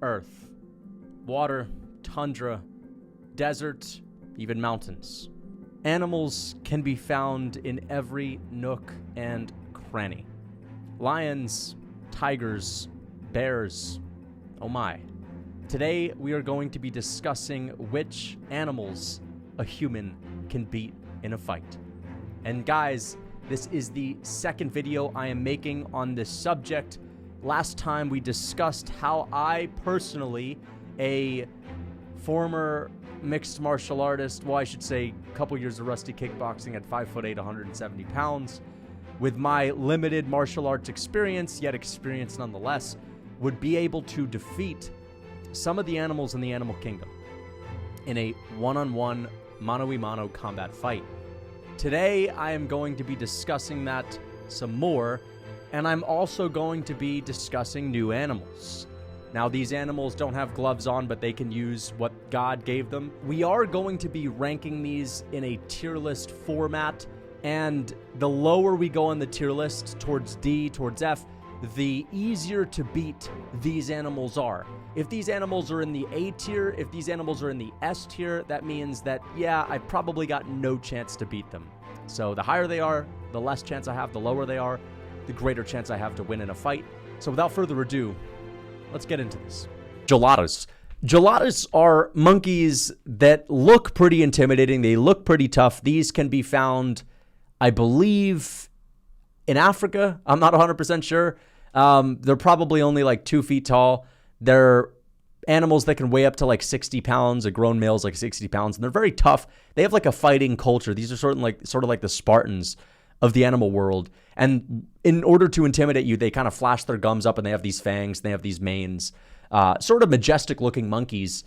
earth, water, tundra, desert, even mountains. Animals can be found in every nook and cranny. Lions, tigers, bears, oh my. Today we are going to be discussing which animals a human can beat in a fight. And guys, this is the second video I am making on this subject. Last time we discussed how I personally, a former mixed martial artist, well, I should say a couple years of rusty kickboxing at 5'8", 170 pounds, with my limited martial arts experience, yet experience nonetheless, would be able to defeat some of the animals in the animal kingdom in a one-on-one, mano-a-mano combat fight. Today, I am going to be discussing that some more, and I'm also going to be discussing new animals. Now, these animals don't have gloves on, but they can use what God gave them. We are going to be ranking these in a tier list format, and the lower we go on the tier list, towards D, towards F, the easier to beat these animals are. If these animals are in the A tier, if these animals are in the S tier, that means that, yeah, I probably got no chance to beat them. So the higher they are, the less chance I have. The lower they are, the greater chance I have to win in a fight. So without further ado, let's get into this. Geladas. Geladas are monkeys that look pretty intimidating. They look pretty tough. These can be found, I believe, in Africa. I'm not 100% sure. They're probably only like 2 feet tall. They're animals that can weigh up to like 60 pounds. A grown male's like 60 pounds. And they're very tough. They have like a fighting culture. These are sort of like the Spartans of the animal world. And in order to intimidate you, they kind of flash their gums up and they have these fangs and they have these manes. Sort of majestic looking monkeys.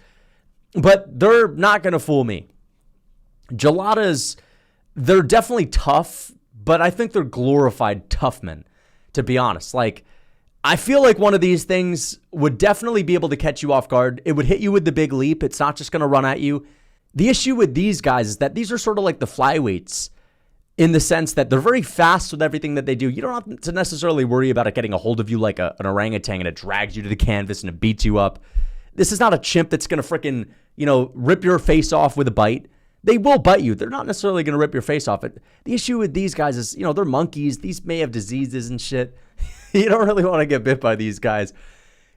But they're not going to fool me. Geladas, they're definitely tough, but I think they're glorified tough men, to be honest. Like, I feel like one of these things would definitely be able to catch you off guard. It would hit you with the big leap. It's not just going to run at you. The issue with these guys is that these are sort of like the flyweights, in the sense that they're very fast with everything that they do. You don't have to necessarily worry about it getting a hold of you like an orangutan and it drags you to the canvas and it beats you up. This is not a chimp that's going to freaking, rip your face off with a bite. They will bite you. They're not necessarily going to rip your face off. The issue with these guys is, they're monkeys. These may have diseases and shit. You don't really want to get bit by these guys.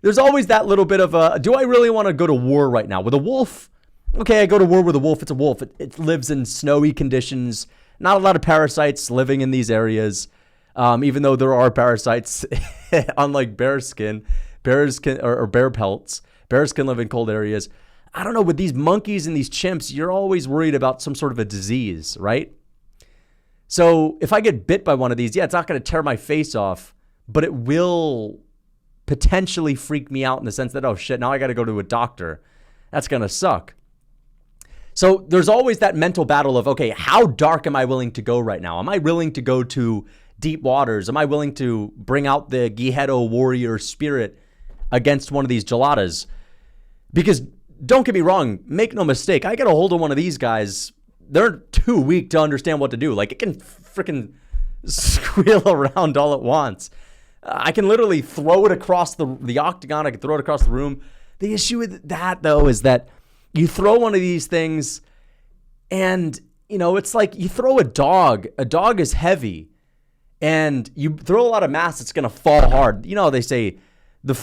There's always that little bit of do I really want to go to war right now? With a wolf? Okay, I go to war with a wolf. It's a wolf. It lives in snowy conditions. Not a lot of parasites living in these areas, even though there are parasites, unlike bear skin. Bears can, or bear pelts. Bears can live in cold areas. I don't know, with these monkeys and these chimps, you're always worried about some sort of a disease, right? So if I get bit by one of these, yeah, it's not going to tear my face off, but it will potentially freak me out in the sense that, oh shit, now I got to go to a doctor. That's going to suck. So there's always that mental battle of, okay, how dark am I willing to go right now? Am I willing to go to deep waters? Am I willing to bring out the Guerrero warrior spirit against one of these geladas? Because don't get me wrong, make no mistake, I get a hold of one of these guys, they're too weak to understand what to do. Like, it can freaking squeal around all it wants. I can literally throw it across the octagon. I can throw it across the room. The issue with that, though, is that you throw one of these things and, it's like you throw a dog. A dog is heavy. And you throw a lot of mass, it's going to fall hard. They say the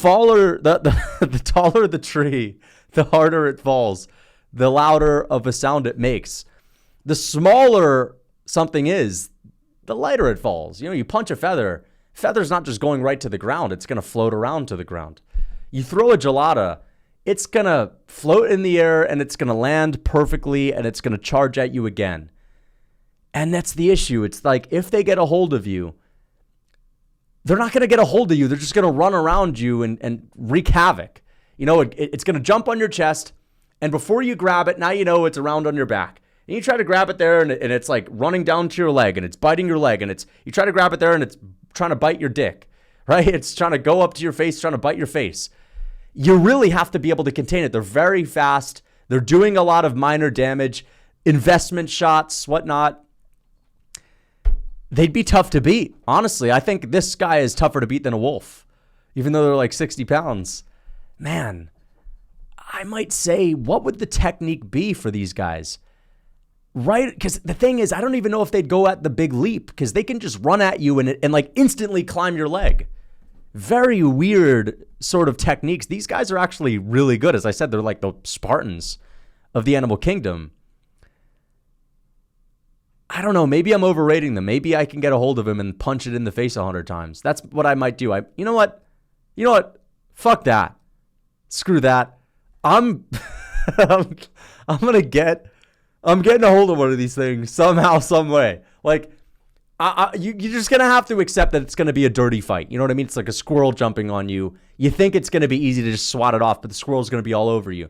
taller the tree, the harder it falls, the louder of a sound it makes. The smaller something is, the lighter it falls. You punch a feather. Feather's not just going right to the ground. It's going to float around to the ground. You throw a gelada, it's going to float in the air and it's going to land perfectly and it's going to charge at you again. And that's the issue. It's like, if they get a hold of you, they're not going to get a hold of you. They're just going to run around you and wreak havoc. It's going to jump on your chest, and before you grab it, now it's around on your back. And you try to grab it there, and it's like running down to your leg, and it's biting your leg, and you try to grab it there, and it's trying to bite your dick, right? It's trying to go up to your face, trying to bite your face. You really have to be able to contain it. They're very fast. They're doing a lot of minor damage, investment shots, whatnot. They'd be tough to beat. Honestly, I think this guy is tougher to beat than a wolf, even though they're like 60 pounds. Man, I might say, what would the technique be for these guys? Right? Because the thing is, I don't even know if they'd go at the big leap, because they can just run at you and like instantly climb your leg. Very weird sort of techniques. These guys are actually really good. As I said, they're like the Spartans of the animal kingdom. I don't know. Maybe I'm overrating them. Maybe I can get a hold of him and punch it in the face 100 times. That's what I might do. You know what? Fuck that. Screw that. I'm getting a hold of one of these things somehow, some way. Like, you're just going to have to accept that it's going to be a dirty fight. You know what I mean? It's like a squirrel jumping on you. You think it's going to be easy to just swat it off, but the squirrel's going to be all over you.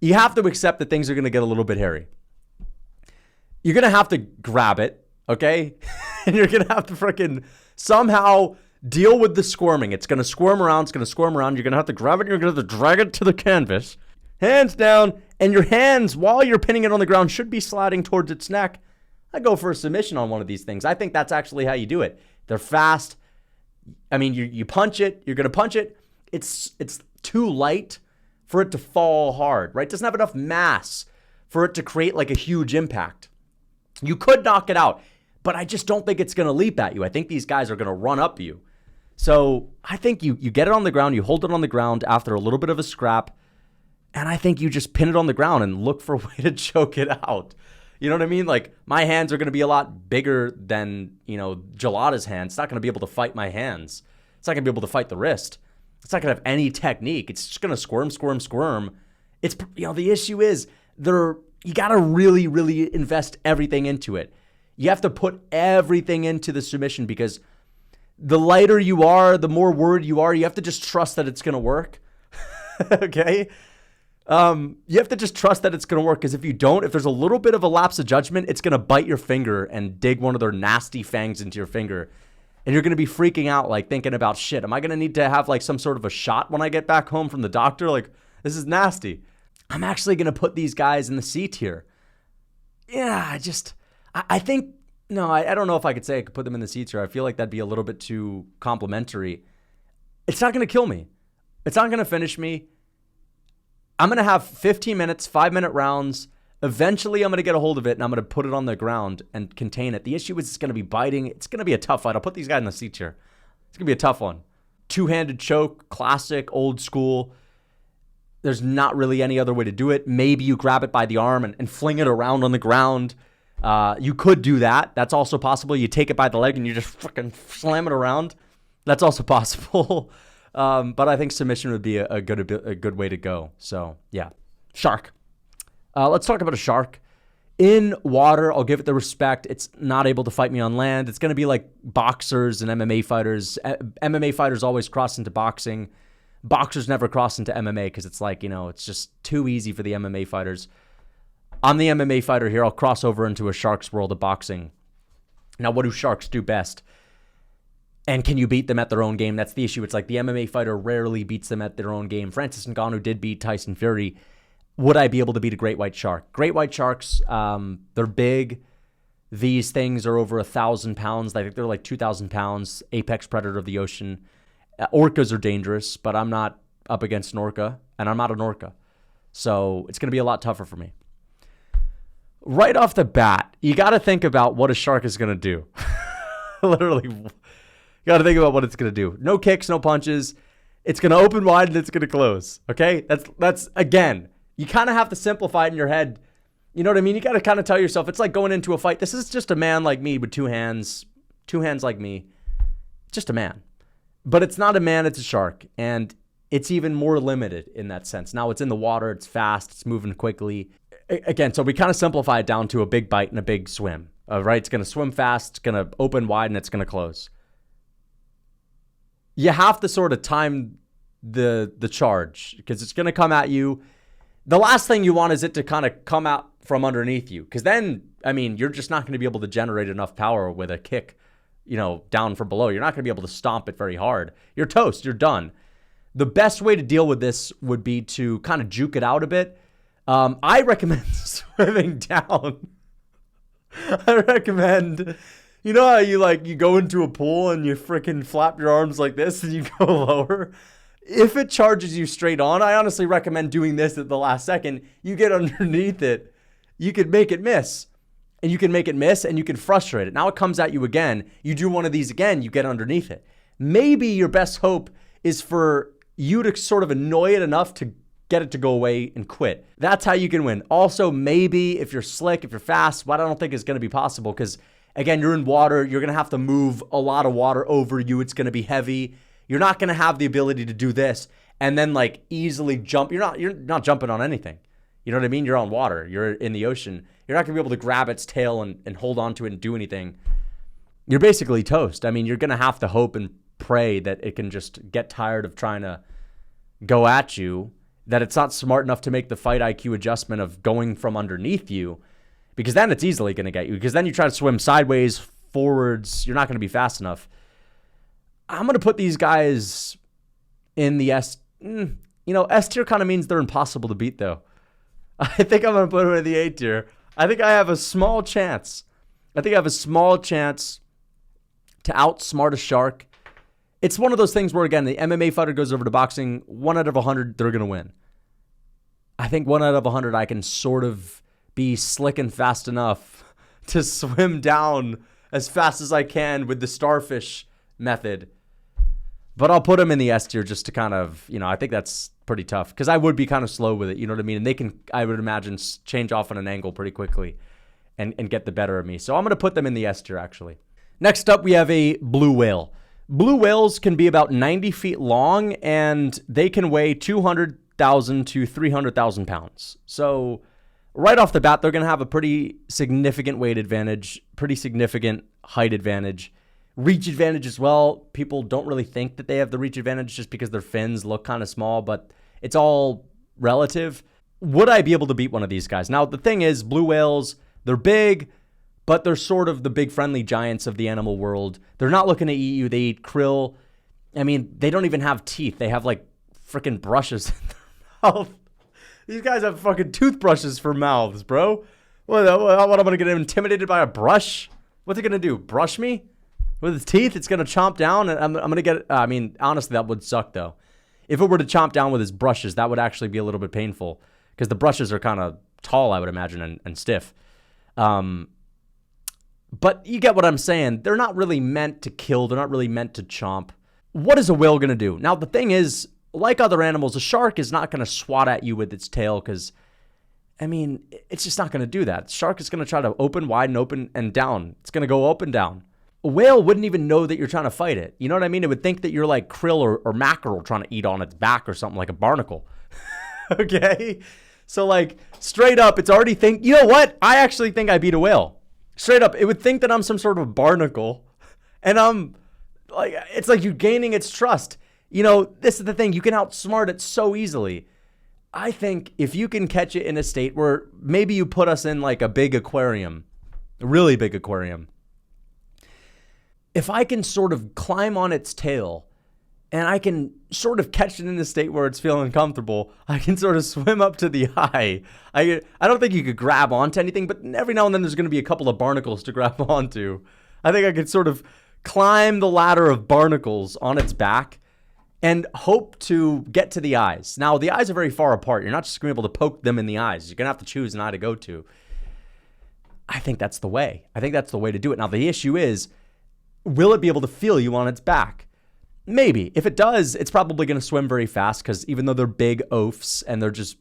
You have to accept that things are going to get a little bit hairy. You're going to have to grab it, okay? And you're going to have to freaking somehow deal with the squirming. It's going to squirm around. You're going to have to grab it. And you're going to have to drag it to the canvas. Hands down. And your hands, while you're pinning it on the ground, should be sliding towards its neck. I go for a submission on one of these things. I think that's actually how you do it. They're fast. I mean, you punch it. You're going to punch it. It's too light for it to fall hard, right? It doesn't have enough mass for it to create like a huge impact. You could knock it out, but I just don't think it's going to leap at you. I think these guys are going to run up you. So I think you get it on the ground, you hold it on the ground after a little bit of a scrap, and I think you just pin it on the ground and look for a way to choke it out. You know what I mean? Like, my hands are going to be a lot bigger than, Gelada's hands. It's not going to be able to fight my hands. It's not going to be able to fight the wrist. It's not going to have any technique. It's just going to squirm. It's, the issue is you got to really, really invest everything into it. You have to put everything into the submission, because the lighter you are, the more worried you are. You have to just trust that it's going to work. Okay? You have to just trust that it's going to work, because if you don't, if there's a little bit of a lapse of judgment, it's going to bite your finger and dig one of their nasty fangs into your finger. And you're going to be freaking out, like thinking about, shit, am I going to need to have like some sort of a shot when I get back home from the doctor? Like, this is nasty. I'm actually going to put these guys in the C tier. Yeah, I think, no, I don't know if I could say I could put them in the C tier. I feel like that'd be a little bit too complimentary. It's not going to kill me. It's not going to finish me. I'm going to have 15 minutes, 5-minute rounds. Eventually, I'm going to get a hold of it, and I'm going to put it on the ground and contain it. The issue is it's going to be biting. It's going to be a tough fight. I'll put these guys in the C tier. It's going to be a tough one. Two-handed choke, classic, old school. There's not really any other way to do it. Maybe you grab it by the arm and fling it around on the ground. You could do that. That's also possible. You take it by the leg and you just fucking slam it around. That's also possible. But I think submission would be a good way to go. So, yeah. Shark. Let's talk about a shark. In water, I'll give it the respect. It's not able to fight me on land. It's going to be like boxers and MMA fighters. MMA fighters always cross into boxing. Boxers never cross into MMA because it's like, it's just too easy for the MMA fighters. I'm the MMA fighter here. I'll cross over into a shark's world of boxing. Now, what do sharks do best? And can you beat them at their own game? That's the issue. It's like the MMA fighter rarely beats them at their own game. Francis Ngannou did beat Tyson Fury. Would I be able to beat a great white shark? Great white sharks, they're big. These things are over 1,000 pounds. I think they're like 2,000 pounds. Apex predator of the ocean. Orcas are dangerous, but I'm not up against an orca, and I'm not an orca. So it's going to be a lot tougher for me. Right off the bat, you got to think about what a shark is going to do. Literally, you got to think about what it's going to do. No kicks, no punches. It's going to open wide and it's going to close. Okay? That's again, you kind of have to simplify it in your head. You know what I mean? You got to kind of tell yourself, it's like going into a fight. This is just a man like me with two hands like me. Just a man. But it's not a man, it's a shark. And it's even more limited in that sense. Now it's in the water, it's fast, it's moving quickly. Again, so we kind of simplify it down to a big bite and a big swim. Right? It's going to swim fast, it's going to open wide, and it's going to close. You have to sort of time the charge because it's going to come at you. The last thing you want is it to kind of come out from underneath you, because then, you're just not going to be able to generate enough power with a kick, down from below. You're not going to be able to stomp it very hard. You're toast. You're done. The best way to deal with this would be to kind of juke it out a bit. I recommend swimming down. I recommend, how you go into a pool and you freaking flap your arms like this and you go lower? If it charges you straight on, I honestly recommend doing this at the last second. You get underneath it, you could make it miss. And you can make it miss and you can frustrate it. Now it comes at you again. You do one of these again, you get underneath it. Maybe your best hope is for you to sort of annoy it enough to get it to go away and quit. That's how you can win. Also, maybe if you're slick, if you're fast, what I don't think is going to be possible because, again, you're in water. You're going to have to move a lot of water over you. It's going to be heavy. You're not going to have the ability to do this and then like easily jump. You're not jumping on anything. You know what I mean? You're on water. You're in the ocean. You're not going to be able to grab its tail and hold on to it and do anything. You're basically toast. I mean, you're going to have to hope and pray that it can just get tired of trying to go at you, that it's not smart enough to make the fight IQ adjustment of going from underneath you, because then it's easily going to get you. Because then you try to swim sideways, forwards, you're not going to be fast enough. I'm going to put these guys in the S. S tier kind of means they're impossible to beat, though. I think I'm going to put them in the A tier. I think I have a small chance. to outsmart a shark. It's one of those things where, again, the MMA fighter goes over to boxing. 1 out of 100, they're going to win. I think 1 out of 100, I can sort of be slick and fast enough to swim down as fast as I can with the starfish method. But I'll put them in the S tier just to kind of, I think that's pretty tough because I would be kind of slow with it. You know what I mean? And they can, I would imagine, change off on an angle pretty quickly and get the better of me. So I'm going to put them in the S tier, actually. Next up, we have a blue whale. Blue whales can be about 90 feet long, and they can weigh 200,000 to 300,000 pounds. So right off the bat, they're going to have a pretty significant weight advantage, pretty significant height advantage. Reach advantage as well. People don't really think that they have the reach advantage just because their fins look kind of small, but it's all relative. Would I be able to beat one of these guys? Now, the thing is, blue whales, they're big, but they're sort of the big friendly giants of the animal world. They're not looking to eat you. They eat krill. I mean, they don't even have teeth. They have like freaking brushes in their mouth. These guys have fucking toothbrushes for mouths, bro. What am I going to get intimidated by a brush? What's it going to do? Brush me? With its teeth, it's going to chomp down, and I'm going to get... honestly, that would suck, though. If it were to chomp down with its brushes, that would actually be a little bit painful, because the brushes are kind of tall, I would imagine, and stiff. But you get what I'm saying. They're not really meant to kill. They're not really meant to chomp. What is a whale going to do? Now, the thing is, like other animals, a shark is not going to swat at you with its tail, because, it's just not going to do that. Shark is going to try to open wide and open and down. It's going to go up and down. A whale wouldn't even know that you're trying to fight it. You know what I mean? It would think that you're like krill or mackerel trying to eat on its back or something, like a barnacle. Okay? So like straight up, it's already you know what? I actually think I beat a whale. Straight up, it would think that I'm some sort of barnacle. And I'm like, it's like you gaining its trust. This is the thing. You can outsmart it so easily. I think if you can catch it in a state where maybe you put us in like a big aquarium, a really big aquarium. If I can sort of climb on its tail and I can sort of catch it in a state where it's feeling comfortable, I can sort of swim up to the eye. I don't think you could grab onto anything, but every now and then there's going to be a couple of barnacles to grab onto. I think I could sort of climb the ladder of barnacles on its back and hope to get to the eyes. Now, the eyes are very far apart. You're not just going to be able to poke them in the eyes. You're going to have to choose an eye to go to. I think that's the way. I think that's the way to do it. Now, the issue is, will it be able to feel you on its back? Maybe. If it does, it's probably going to swim very fast because even though they're big oafs and they're just,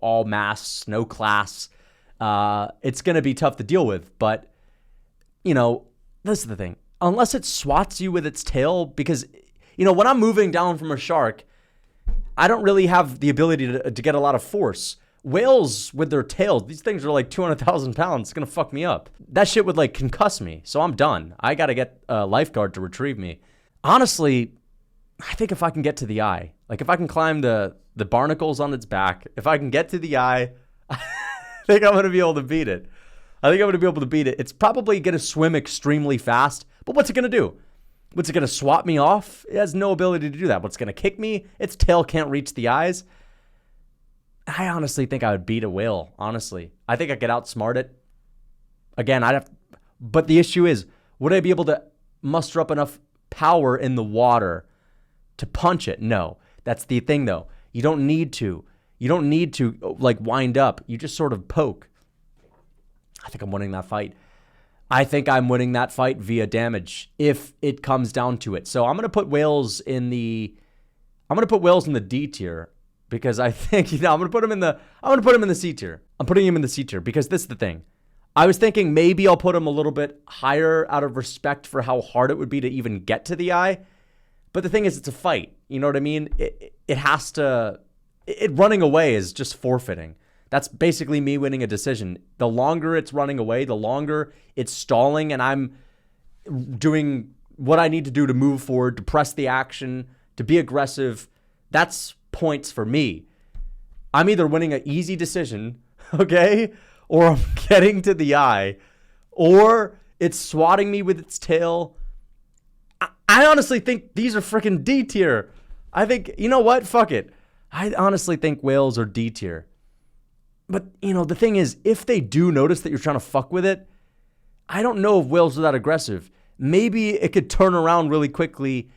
all mass, no class, it's going to be tough to deal with. But, this is the thing. Unless it swats you with its tail, because, when I'm moving down from a shark, I don't really have the ability to get a lot of force. Whales with their tails, these things are like 200,000 pounds. It's going to fuck me up. That shit would like concuss me. So I'm done. I got to get a lifeguard to retrieve me. Honestly, I think if I can get to the eye, like if I can climb the barnacles on its back, if I can get to the eye, I think I'm going to be able to beat it. It's probably going to swim extremely fast, but what's it going to do? What's it going to swat me off? It has no ability to do that. What's going to kick me? Its tail can't reach the eyes. I honestly think I would beat a whale, honestly. I think I could outsmart it. Again, but the issue is, would I be able to muster up enough power in the water to punch it? No. That's the thing, though. You don't need to. You don't need to, like, wind up. You just sort of poke. I think I'm winning that fight. I think I'm winning that fight via damage if it comes down to it. So I'm going to put whales in the D tier because I think, I'm going to put him in the C tier. I'm putting him in the C tier because this is the thing. I was thinking maybe I'll put him a little bit higher out of respect for how hard it would be to even get to the eye. But the thing is, it's a fight. You know what I mean? Running away is just forfeiting. That's basically me winning a decision. The longer it's running away, the longer it's stalling, and I'm doing what I need to do to move forward, to press the action, to be aggressive. That's points for me. I'm either winning an easy decision, okay, or I'm getting to the eye, or it's swatting me with its tail. I honestly think these are freaking D tier. I think, you know what? Fuck it. I honestly think whales are D tier. But, the thing is, if they do notice that you're trying to fuck with it, I don't know if whales are that aggressive. Maybe it could turn around really quickly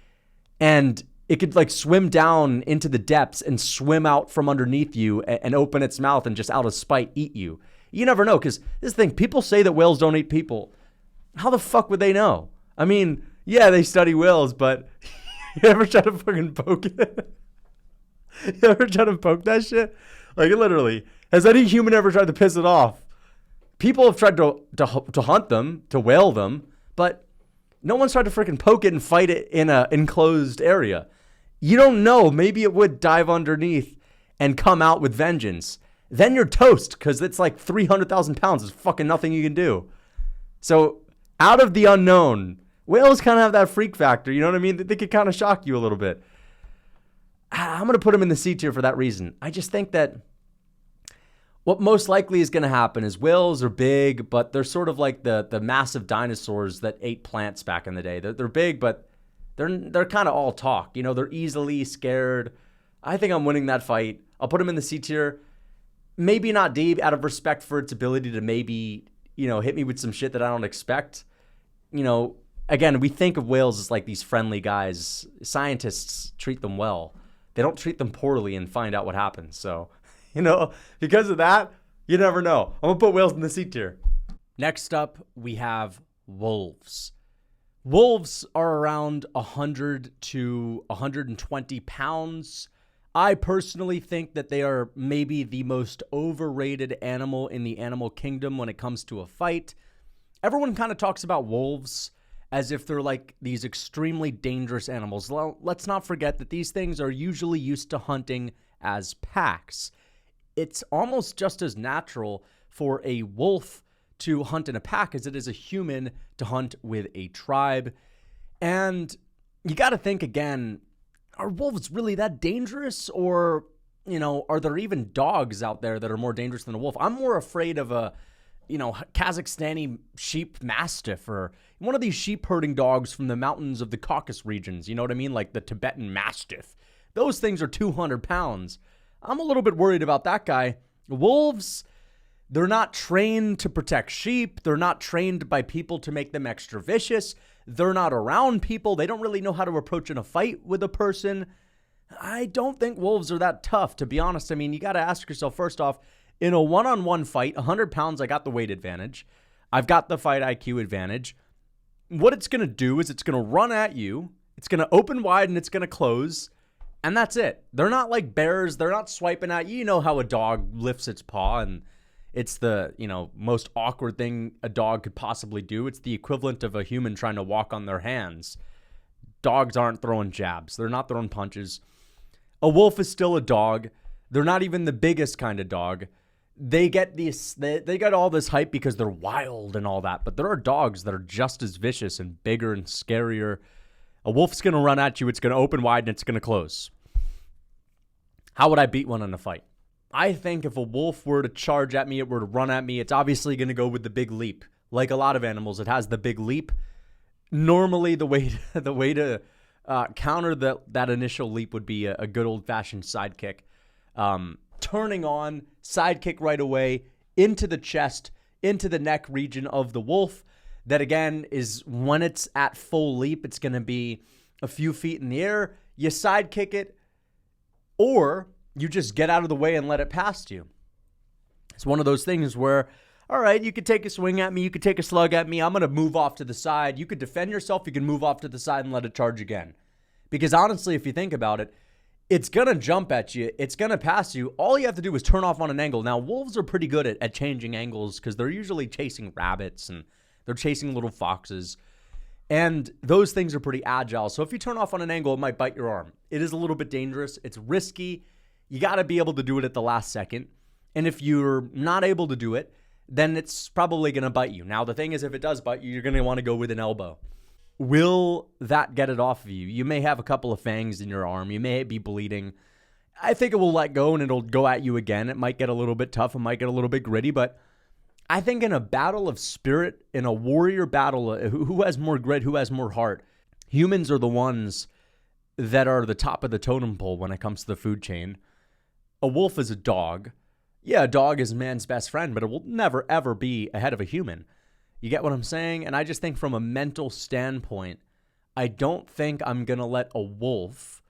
and it could like swim down into the depths and swim out from underneath you and open its mouth and just out of spite eat you. You never know, because this thing, people say that whales don't eat people. How the fuck would they know? I mean, yeah, they study whales, but you ever try to fucking poke it? You ever try to poke that shit? Like, literally, has any human ever tried to piss it off? People have tried to hunt them, to whale them, but no one's tried to freaking poke it and fight it in an enclosed area. You don't know. Maybe it would dive underneath and come out with vengeance. Then you're toast, because it's like 300,000 pounds. There's fucking nothing you can do. So, out of the unknown, whales kind of have that freak factor. You know what I mean? They could kind of shock you a little bit. I'm going to put them in the C tier for that reason. I just think that what most likely is going to happen is whales are big, but they're sort of like the massive dinosaurs that ate plants back in the day. They're big, but they're kind of all talk. They're easily scared. I think I'm winning that fight. I'll put them in the C tier. Maybe not D, out of respect for its ability to maybe, hit me with some shit that I don't expect. Again, we think of whales as like these friendly guys. Scientists treat them well. They don't treat them poorly and find out what happens. So, because of that, you never know. I'm going to put whales in the C tier. Next up, we have wolves. Wolves are around 100 to 120 pounds. I personally think that they are maybe the most overrated animal in the animal kingdom when it comes to a fight. Everyone kind of talks about wolves as if they're like these extremely dangerous animals. Well, let's not forget that these things are usually used to hunting as packs. It's almost just as natural for a wolf to hunt in a pack as it is a human to hunt with a tribe. And you got to think again, are wolves really that dangerous? Or, are there even dogs out there that are more dangerous than a wolf? I'm more afraid of a Kazakhstani sheep mastiff or one of these sheep herding dogs from the mountains of the Caucasus regions. You know what I mean? Like the Tibetan mastiff. Those things are 200 pounds. I'm a little bit worried about that guy. Wolves, they're not trained to protect sheep. They're not trained by people to make them extra vicious. They're not around people. They don't really know how to approach in a fight with a person. I don't think wolves are that tough, to be honest. I mean, you got to ask yourself, first off, in a one-on-one fight, 100 pounds, I got the weight advantage. I've got the fight IQ advantage. What it's going to do is it's going to run at you. It's going to open wide and it's going to close. And that's it. They're not like bears. They're not swiping at you. You know how a dog lifts its paw and it's the, most awkward thing a dog could possibly do. It's the equivalent of a human trying to walk on their hands. Dogs aren't throwing jabs. They're not throwing punches. A wolf is still a dog. They're not even the biggest kind of dog. They get they got all this hype because they're wild and all that, but there are dogs that are just as vicious and bigger and scarier. A wolf's going to run at you, it's going to open wide, and it's going to close. How would I beat one in a fight? I think if a wolf were to charge at me, it were to run at me, it's obviously going to go with the big leap. Like a lot of animals, it has the big leap. Normally, the way to counter that initial leap would be a good old-fashioned sidekick. Turning on, sidekick right away, into the chest, into the neck region of the wolf. That again is when it's at full leap, it's going to be a few feet in the air. You sidekick it, or you just get out of the way and let it past you. It's one of those things where, all right, you could take a swing at me, you could take a slug at me, I'm going to move off to the side. You could defend yourself, you can move off to the side and let it charge again. Because honestly, if you think about it, it's going to jump at you, it's going to pass you. All you have to do is turn off on an angle. Now, wolves are pretty good at changing angles because they're usually chasing rabbits and they're chasing little foxes. And those things are pretty agile. So if you turn off on an angle, it might bite your arm. It is a little bit dangerous. It's risky. You got to be able to do it at the last second. And if you're not able to do it, then it's probably going to bite you. Now, the thing is, if it does bite you, you're going to want to go with an elbow. Will that get it off of you? You may have a couple of fangs in your arm. You may be bleeding. I think it will let go and it'll go at you again. It might get a little bit tough. It might get a little bit gritty, but I think in a battle of spirit, in a warrior battle, who has more grit, who has more heart, humans are the ones that are the top of the totem pole when it comes to the food chain. A wolf is a dog. Yeah, a dog is man's best friend, but it will never, ever be ahead of a human. You get what I'm saying? And I just think from a mental standpoint, I don't think I'm going to let a wolf,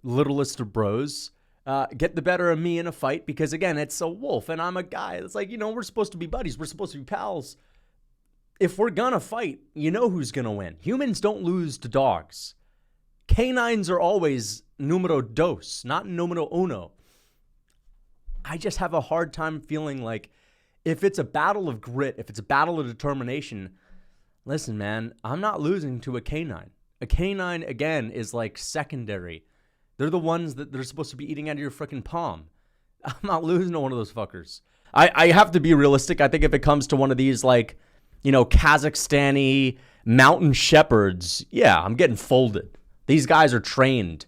littlest of bros, get the better of me in a fight because, again, it's a wolf and I'm a guy. It's like, we're supposed to be buddies. We're supposed to be pals. If we're going to fight, you know who's going to win. Humans don't lose to dogs. Canines are always numero dos, not numero uno. I just have a hard time feeling like if it's a battle of grit, if it's a battle of determination, listen, man, I'm not losing to a canine. A canine, again, is like secondary. They're the ones that they're supposed to be eating out of your freaking palm. I'm not losing to one of those fuckers. I have to be realistic. I think if it comes to one of these, like, Kazakhstani mountain shepherds, yeah, I'm getting folded. These guys are trained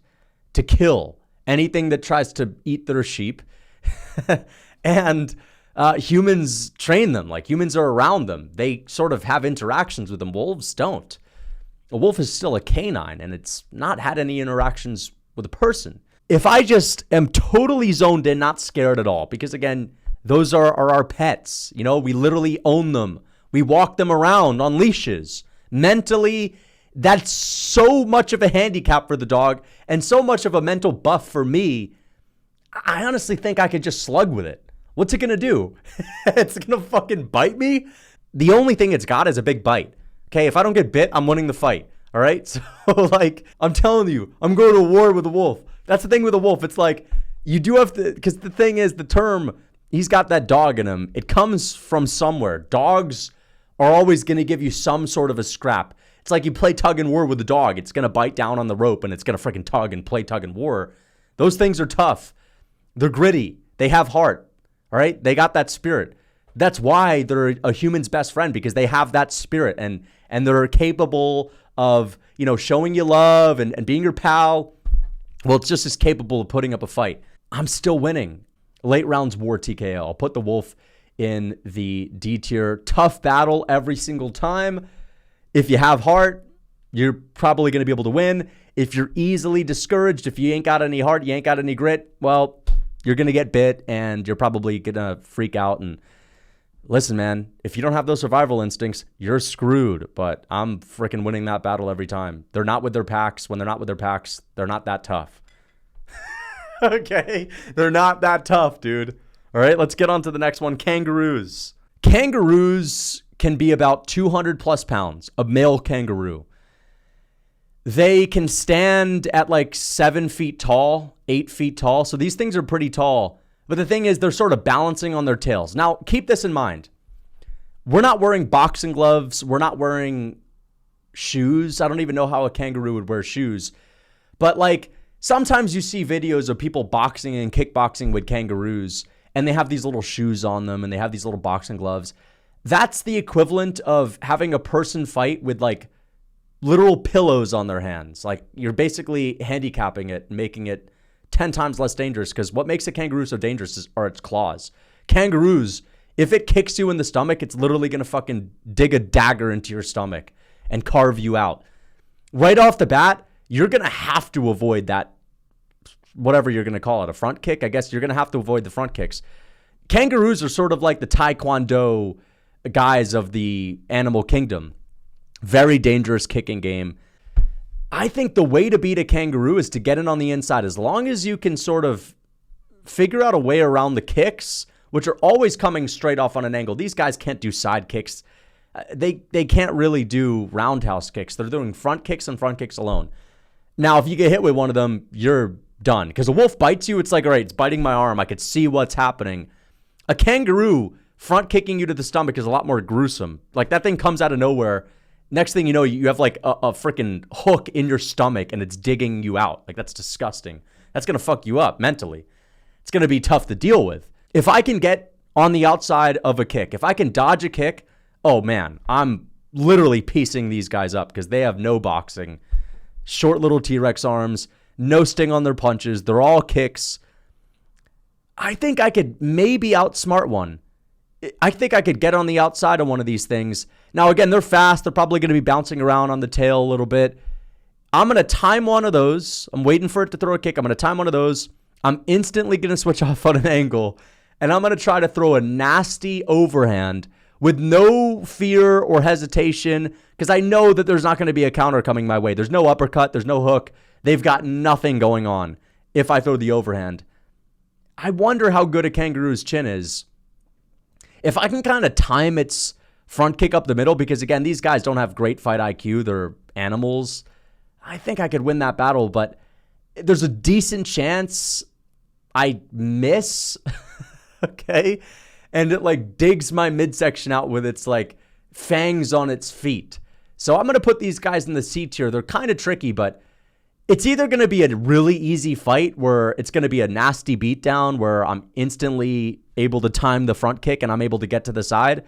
to kill anything that tries to eat their sheep. And humans train them. Like, humans are around them. They sort of have interactions with them. Wolves don't. A wolf is still a canine, and it's not had any interactions with a person. If I just am totally zoned in, not scared at all, because again, those are our pets. We literally own them. We walk them around on leashes. Mentally, that's so much of a handicap for the dog and so much of a mental buff for me. I honestly think I could just slug with it. What's it going to do? It's going to fucking bite me? The only thing it's got is a big bite. Okay, if I don't get bit, I'm winning the fight. All right? So, I'm telling you, I'm going to war with a wolf. That's the thing with a wolf. It's like, you do have to, because the thing is, the term, he's got that dog in him. It comes from somewhere. Dogs are always going to give you some sort of a scrap. It's like you play tug and war with a dog. It's going to bite down on the rope and it's going to freaking tug and play tug and war. Those things are tough. They're gritty. They have heart. All right? They got that spirit. That's why they're a human's best friend, because they have that spirit and they're capable of, showing you love and being your pal. Well, it's just as capable of putting up a fight. I'm still winning. Late rounds war TKO. I'll put the wolf in the D tier. Tough battle every single time. If you have heart, you're probably going to be able to win. If you're easily discouraged, if you ain't got any heart, you ain't got any grit, well, you're going to get bit and you're probably going to freak out. And listen, man, if you don't have those survival instincts, you're screwed. But I'm freaking winning that battle every time. They're not with their packs. When they're not with their packs, they're not that tough. Okay? They're not that tough, dude. All right, let's get on to the next one. Kangaroos. Kangaroos can be about 200 plus pounds, a male kangaroo. They can stand at like 7 feet tall, 8 feet tall. So these things are pretty tall. But the thing is, they're sort of balancing on their tails. Now, keep this in mind. We're not wearing boxing gloves. We're not wearing shoes. I don't even know how a kangaroo would wear shoes. But like, sometimes you see videos of people boxing and kickboxing with kangaroos, and they have these little shoes on them, and they have these little boxing gloves. That's the equivalent of having a person fight with like literal pillows on their hands. Like, you're basically handicapping it, making it 10 times less dangerous, because what makes a kangaroo so dangerous are its claws. Kangaroos, if it kicks you in the stomach, it's literally going to fucking dig a dagger into your stomach and carve you out. Right off the bat, you're going to have to avoid that, whatever you're going to call it, a front kick. I guess you're going to have to avoid the front kicks. Kangaroos are sort of like the Taekwondo guys of the animal kingdom. Very dangerous kicking game. I think the way to beat a kangaroo is to get in on the inside. As long as you can sort of figure out a way around the kicks, which are always coming straight off on an angle. These guys can't do side kicks. They can't really do roundhouse kicks. They're doing front kicks and front kicks alone. Now, if you get hit with one of them, you're done. Because a wolf bites you, it's like, all right, it's biting my arm. I could see what's happening. A kangaroo front kicking you to the stomach is a lot more gruesome. Like, that thing comes out of nowhere. Next thing you know, you have like a freaking hook in your stomach and it's digging you out. Like, that's disgusting. That's going to fuck you up mentally. It's going to be tough to deal with. If I can get on the outside of a kick, if I can dodge a kick, oh man, I'm literally piecing these guys up because they have no boxing. Short little T-Rex arms, no sting on their punches. They're all kicks. I think I could maybe outsmart one. I think I could get on the outside of one of these things. Now, again, they're fast. They're probably going to be bouncing around on the tail a little bit. I'm going to time one of those. I'm waiting for it to throw a kick. I'm going to time one of those. I'm instantly going to switch off on an angle, and I'm going to try to throw a nasty overhand with no fear or hesitation because I know that there's not going to be a counter coming my way. There's no uppercut. There's no hook. They've got nothing going on if I throw the overhand. I wonder how good a kangaroo's chin is. If I can kind of time its front kick up the middle, because again, these guys don't have great fight IQ. They're animals. I think I could win that battle, but there's a decent chance I miss. Okay. And it like digs my midsection out with its like fangs on its feet. So I'm going to put these guys in the C tier. They're kind of tricky, but it's either going to be a really easy fight where it's going to be a nasty beatdown where I'm instantly able to time the front kick and I'm able to get to the side,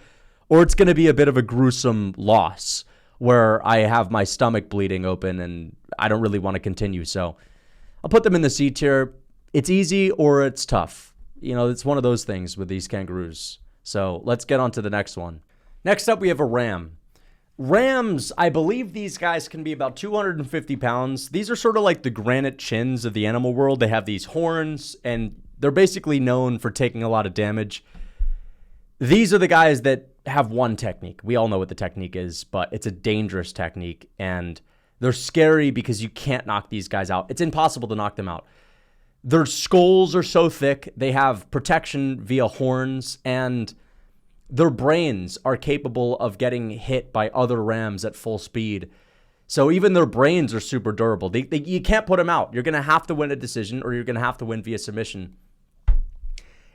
or it's going to be a bit of a gruesome loss where I have my stomach bleeding open and I don't really want to continue. So I'll put them in the C tier. It's easy or it's tough. You know, it's one of those things with these kangaroos. So let's get on to the next one. Next up, we have a ram. Rams, I believe these guys can be about 250 pounds. These are sort of like the granite chins of the animal world. They have these horns, and they're basically known for taking a lot of damage. These are the guys that have one technique. We all know what the technique is, but it's a dangerous technique, and they're scary because you can't knock these guys out. It's impossible to knock them out. Their skulls are so thick. They have protection via horns, and their brains are capable of getting hit by other rams at full speed. So even their brains are super durable. You can't put them out. You're going to have to win a decision or you're going to have to win via submission.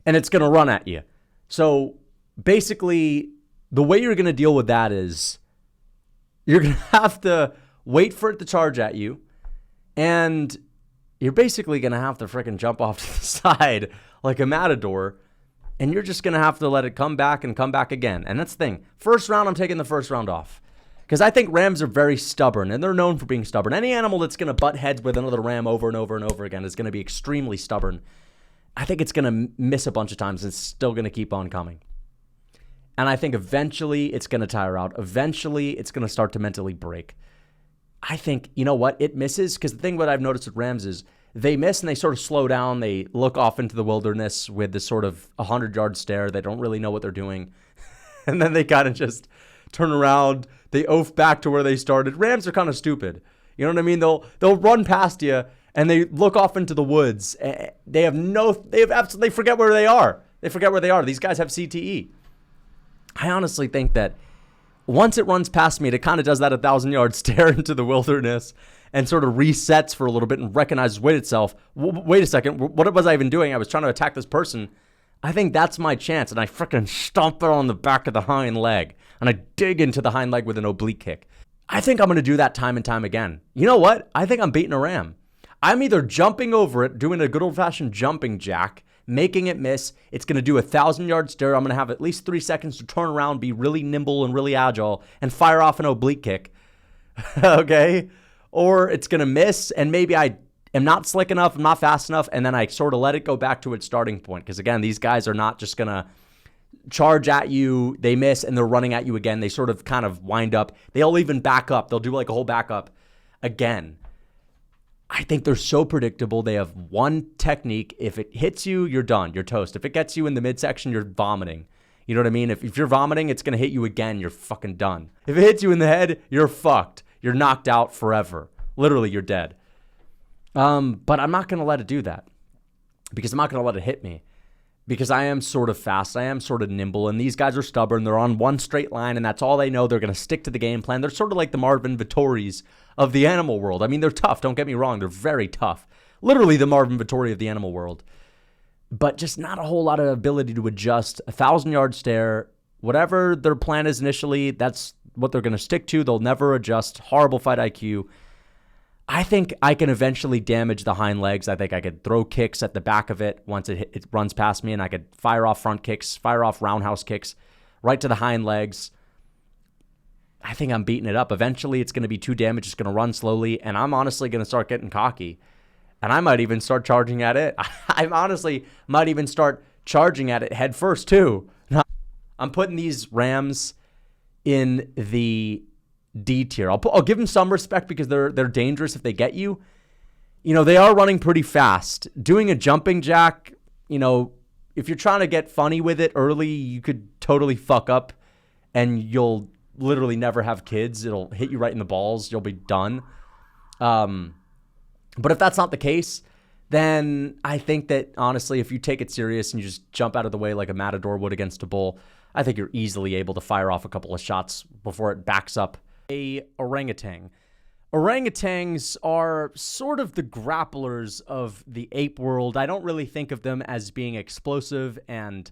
And it's going to run at you. So basically, the way you're going to deal with that is you're going to have to wait for it to charge at you. And you're basically going to have to freaking jump off to the side like a matador. And you're just going to have to let it come back and come back again. And that's the thing. First round, I'm taking the first round off. Because I think rams are very stubborn, and they're known for being stubborn. Any animal that's going to butt heads with another ram over and over and over again is going to be extremely stubborn. I think it's going to miss a bunch of times and it's still going to keep on coming. And I think eventually it's going to tire out. Eventually it's going to start to mentally break. I think, you know what? It misses, because the thing what I've noticed with rams is they miss and they sort of slow down. They look off into the wilderness with this sort of 100-yard stare. They don't really know what they're doing. And then they kind of just turn around. They oaf back to where they started. Rams are kind of stupid. You know what I mean? They'll run past you and they look off into the woods. They absolutely forget where they are. They forget where they are. These guys have CTE. I honestly think that once it runs past me, it kind of does that 1,000-yard stare into the wilderness and sort of resets for a little bit and recognizes, wait a second, what was I even doing? I was trying to attack this person. I think that's my chance, and I freaking stomp it on the back of the hind leg, and I dig into the hind leg with an oblique kick. I think I'm going to do that time and time again. You know what? I think I'm beating a ram. I'm either jumping over it, doing a good old-fashioned jumping jack, making it miss. It's going to do a 1,000-yard stare. I'm going to have at least 3 seconds to turn around, be really nimble and really agile, and fire off an oblique kick. Okay? Or it's going to miss, and maybe I am not slick enough, I'm not fast enough, and then I sort of let it go back to its starting point. Because, again, these guys are not just going to charge at you, they miss, and they're running at you again. They sort of kind of wind up. They'll even back up. They'll do like a whole backup again. I think they're so predictable. They have one technique. If it hits you, you're done. You're toast. If it gets you in the midsection, you're vomiting. You know what I mean? If you're vomiting, it's going to hit you again. You're fucking done. If it hits you in the head, you're fucked. You're knocked out forever. Literally, you're dead. But I'm not going to let it do that because I'm not going to let it hit me because I am sort of fast. I am sort of nimble, and these guys are stubborn. They're on one straight line, and that's all they know. They're going to stick to the game plan. They're sort of like the Marvin Vittoris of the animal world. I mean, they're tough. Don't get me wrong. They're very tough. Literally the Marvin Vittori of the animal world. But just not a whole lot of ability to adjust. 1,000-yard stare, whatever their plan is initially, that's what they're going to stick to. They'll never adjust. Horrible fight IQ. I think I can eventually damage the hind legs. I think I could throw kicks at the back of it once it runs past me, and I could fire off front kicks, fire off roundhouse kicks right to the hind legs. I think I'm beating it up. Eventually, it's going to be too damaged. It's going to run slowly, and I'm honestly going to start getting cocky. And I might even start charging at it. I honestly might even start charging at it head first, too. I'm putting these Rams in the D tier. I'll give them some respect because they're dangerous if they get you. You know, they are running pretty fast. Doing a jumping jack, you know, if you're trying to get funny with it early, you could totally fuck up and you'll literally never have kids. It'll hit you right in the balls. You'll be done. But if that's not the case, then I think that, honestly, if you take it serious and you just jump out of the way like a matador would against a bull, I think you're easily able to fire off a couple of shots before it backs up a orangutan. Orangutans are sort of the grapplers of the ape world. I don't really think of them as being explosive and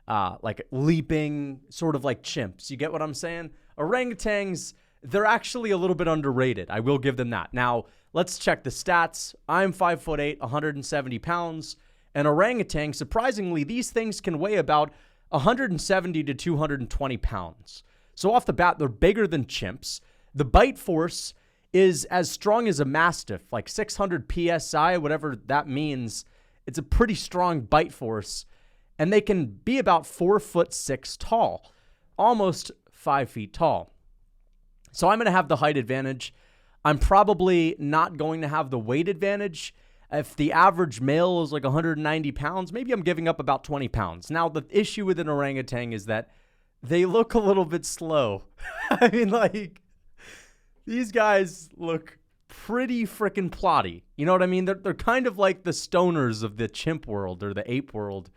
like leaping, sort of like chimps. You get what I'm saying? Orangutans, they're actually a little bit underrated. I will give them that. Now, let's check the stats. I'm 5'8", 170 pounds. An orangutan, surprisingly, these things can weigh about 170 to 220 pounds. So off the bat, they're bigger than chimps. The bite force is as strong as a mastiff, like 600 PSI, whatever that means. It's a pretty strong bite force. And they can be about 4'6" tall, almost 5 feet tall. So I'm going to have the height advantage. I'm probably not going to have the weight advantage. If the average male is like 190 pounds, maybe I'm giving up about 20 pounds. Now, the issue with an orangutan is that they look a little bit slow. I mean, like, these guys look pretty freaking plotty. You know what I mean? They're kind of like the stoners of the chimp world or the ape world.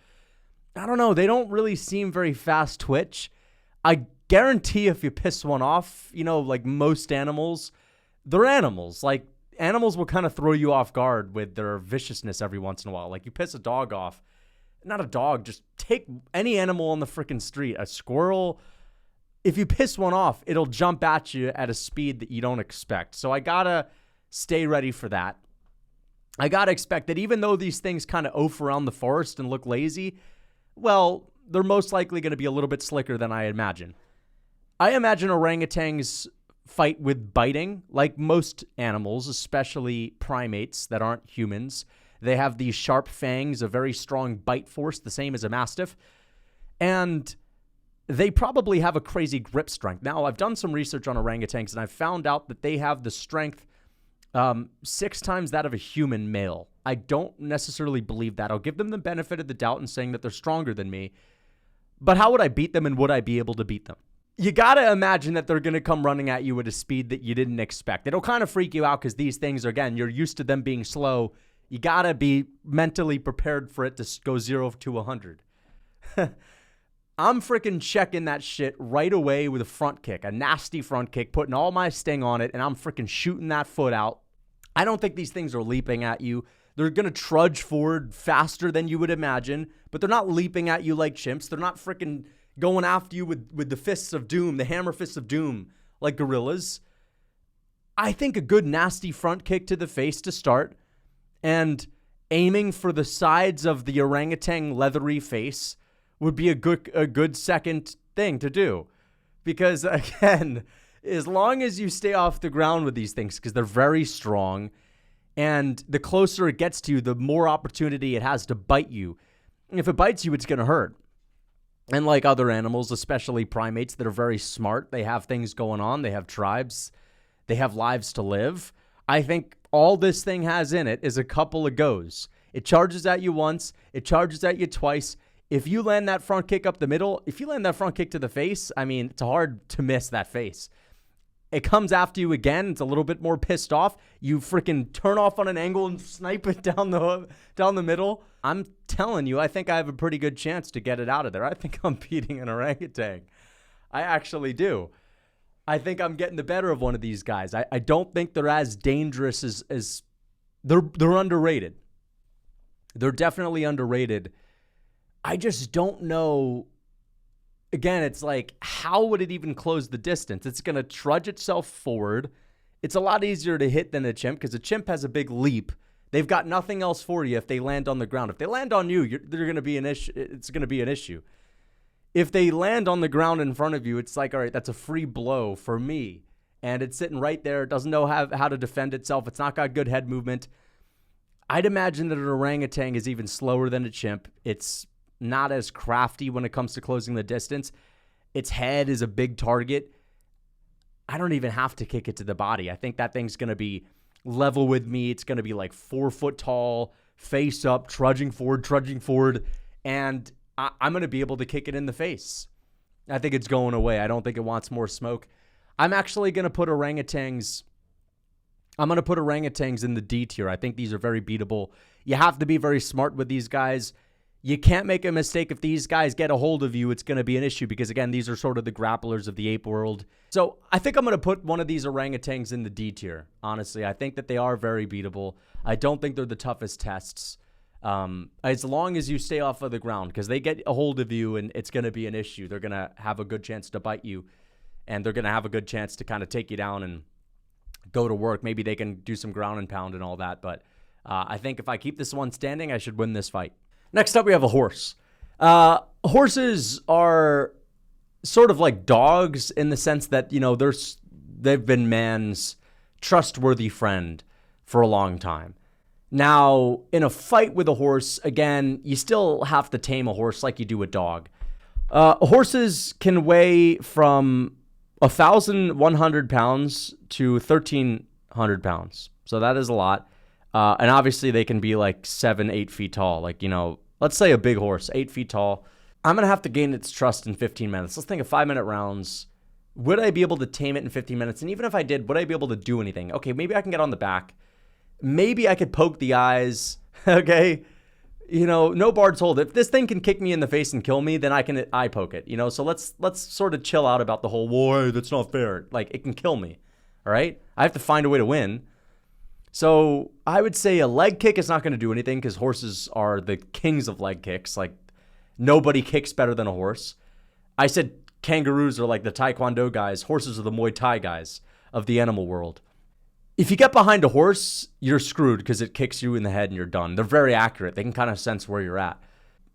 I don't know. They don't really seem very fast twitch. I guarantee if you piss one off, you know, like most animals, they're animals. Like, animals will kind of throw you off guard with their viciousness every once in a while. Like, you piss a dog off. Not a dog, just take any animal on the freaking street. A squirrel, if you piss one off, it'll jump at you at a speed that you don't expect. So I gotta stay ready for that. I gotta expect that even though these things kind of oaf around the forest and look lazy, well, they're most likely going to be a little bit slicker than I imagine. I imagine orangutans fight with biting, like most animals, especially primates that aren't humans. They have these sharp fangs, a very strong bite force, the same as a mastiff. And they probably have a crazy grip strength. Now, I've done some research on orangutans, and I've found out that they have the strength 6 times that of a human male. I don't necessarily believe that. I'll give them the benefit of the doubt in saying that they're stronger than me. But how would I beat them, and would I be able to beat them? You got to imagine that they're going to come running at you at a speed that you didn't expect. It'll kind of freak you out because these things, again, you're used to them being slow. You got to be mentally prepared for it to go 0 to 100. I'm freaking checking that shit right away with a front kick, a nasty front kick, putting all my sting on it, and I'm freaking shooting that foot out. I don't think these things are leaping at you. They're going to trudge forward faster than you would imagine, but they're not leaping at you like chimps. They're not freaking going after you with the fists of doom, the hammer fists of doom, like gorillas. I think a good nasty front kick to the face to start and aiming for the sides of the orangutan leathery face would be a good second thing to do. Because, again, as long as you stay off the ground with these things, because they're very strong, and the closer it gets to you, the more opportunity it has to bite you. And if it bites you, it's going to hurt. And like other animals, especially primates that are very smart, they have things going on, they have tribes, they have lives to live. I think all this thing has in it is a couple of goes. It charges at you once, it charges at you twice. If you land that front kick up the middle, if you land that front kick to the face, I mean, it's hard to miss that face. It comes after you again. It's a little bit more pissed off. You freaking turn off on an angle and snipe it down the middle. I'm telling you, I think I have a pretty good chance to get it out of there. I think I'm beating an orangutan. I actually do. I think I'm getting the better of one of these guys. I don't think they're as dangerous as they're underrated. They're definitely underrated. I just don't know. Again, it's like, how would it even close the distance? It's going to trudge itself forward. It's a lot easier to hit than a chimp because a chimp has a big leap. They've got nothing else for you if they land on the ground. If they land on you, they're going to be an issue. It's going to be an issue. If they land on the ground in front of you, it's like, all right, that's a free blow for me. And it's sitting right there. It doesn't know how to defend itself. It's not got good head movement. I'd imagine that an orangutan is even slower than a chimp. It's not as crafty when it comes to closing the distance. Its head is a big target. I don't even have to kick it to the body. I think that thing's going to be level with me. It's going to be like 4 foot tall, face up, trudging forward, and I'm going to be able to kick it in the face. I think it's going away. I don't think it wants more smoke. I'm actually going to put orangutans in the D tier. I think these are very beatable. You have to be very smart with these guys. You can't make a mistake. If these guys get a hold of you, it's going to be an issue because, again, these are sort of the grapplers of the ape world. So I think I'm going to put one of these orangutans in the D tier, honestly. I think that they are very beatable. I don't think they're the toughest tests. As long as you stay off of the ground, because they get a hold of you and it's going to be an issue. They're going to have a good chance to bite you, and they're going to have a good chance to kind of take you down and go to work. Maybe they can do some ground and pound and all that, but I think if I keep this one standing, I should win this fight. Next up, we have a horse. Horses are sort of like dogs in the sense that, they've been man's trustworthy friend for a long time. Now, in a fight with a horse, again, you still have to tame a horse like you do a dog. Horses can weigh from 1,100 pounds to 1,300 pounds. So that is a lot. And obviously they can be like 7-8 feet tall. Like, let's say a big horse, 8 feet tall. I'm going to have to gain its trust in 15 minutes. Let's think of 5-minute rounds. Would I be able to tame it in 15 minutes? And even if I did, would I be able to do anything? Okay, maybe I can get on the back. Maybe I could poke the eyes. Okay. No bar's hold. If this thing can kick me in the face and kill me, then I can eye poke it. So let's sort of chill out about the whole, whoa, that's not fair. Like, it can kill me. All right. I have to find a way to win. So I would say a leg kick is not going to do anything because horses are the kings of leg kicks. Like, nobody kicks better than a horse. I said kangaroos are like the taekwondo guys. Horses are the Muay Thai guys of the animal world. If you get behind a horse, you're screwed because it kicks you in the head and you're done. They're very accurate. They can kind of sense where you're at.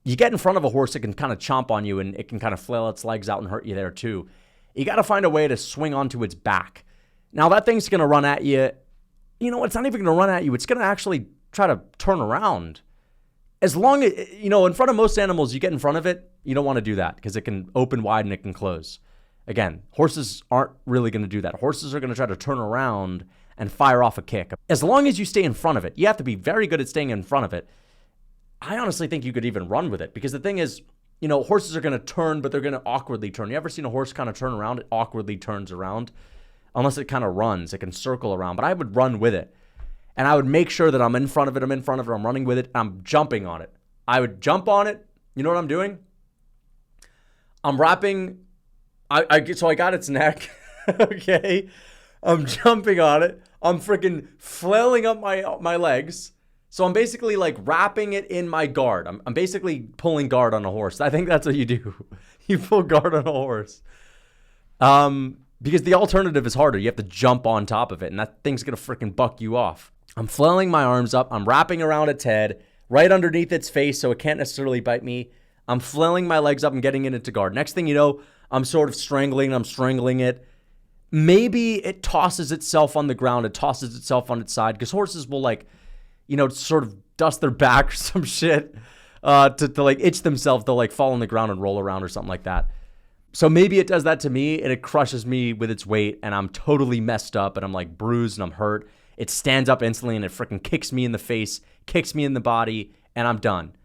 You get in front of a horse, it can kind of chomp on you and it can kind of flail its legs out and hurt you there too. You got to find a way to swing onto its back. Now that thing's going to run at you. It's not even going to run at you. It's going to actually try to turn around. As long as, in front of most animals, you get in front of it, you don't want to do that because it can open wide and it can close. Again, horses aren't really going to do that. Horses are going to try to turn around and fire off a kick. As long as you stay in front of it, you have to be very good at staying in front of it. I honestly think you could even run with it because the thing is, horses are going to turn, but they're going to awkwardly turn. You ever seen a horse kind of turn around? It awkwardly turns around. Unless it kind of runs, it can circle around. But I would run with it. And I would make sure that I'm in front of it, I'm running with it, I'm jumping on it. I would jump on it. You know what I'm doing? I'm wrapping, so I got its neck, okay? I'm jumping on it. I'm freaking flailing up my legs. So I'm basically like wrapping it in my guard. I'm basically pulling guard on a horse. I think that's what you do. You pull guard on a horse. Because the alternative is harder. You have to jump on top of it, and that thing's going to freaking buck you off. I'm flailing my arms up. I'm wrapping around its head, right underneath its face, so it can't necessarily bite me. I'm flailing my legs up and getting it into guard. Next thing you know, I'm sort of strangling it. Maybe it tosses itself on the ground. It tosses itself on its side, because horses will, sort of dust their back or some shit to itch themselves. They'll, fall on the ground and roll around or something like that. So maybe it does that to me and it crushes me with its weight and I'm totally messed up and I'm bruised and I'm hurt. It stands up instantly and it freaking kicks me in the face, kicks me in the body, and I'm done.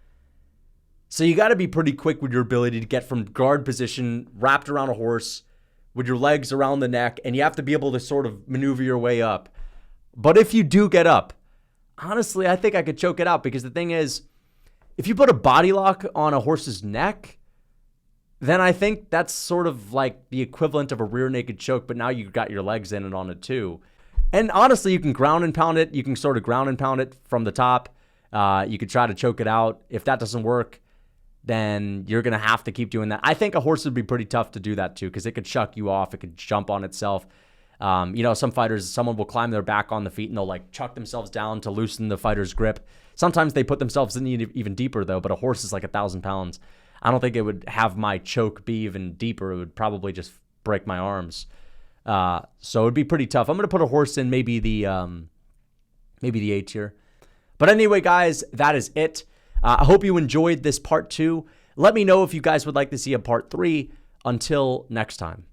So you got to be pretty quick with your ability to get from guard position, wrapped around a horse, with your legs around the neck, and you have to be able to sort of maneuver your way up. But if you do get up, honestly, I think I could choke it out, because the thing is, if you put a body lock on a horse's neck, then I think that's sort of like the equivalent of a rear naked choke, but now you've got your legs in it on it too. And honestly, you can ground and pound it. You can sort of ground and pound it from the top. You could try to choke it out. If that doesn't work, then you're going to have to keep doing that. I think a horse would be pretty tough to do that too, because it could shuck you off. It could jump on itself. Some fighters, someone will climb their back on the feet and they'll like chuck themselves down to loosen the fighter's grip. Sometimes they put themselves in even deeper though, but a horse is like 1,000 pounds. I don't think it would have my choke be even deeper. It would probably just break my arms. So it'd be pretty tough. I'm going to put a horse in maybe the A tier. But anyway, guys, that is it. I hope you enjoyed this part 2. Let me know if you guys would like to see a part 3. Until next time.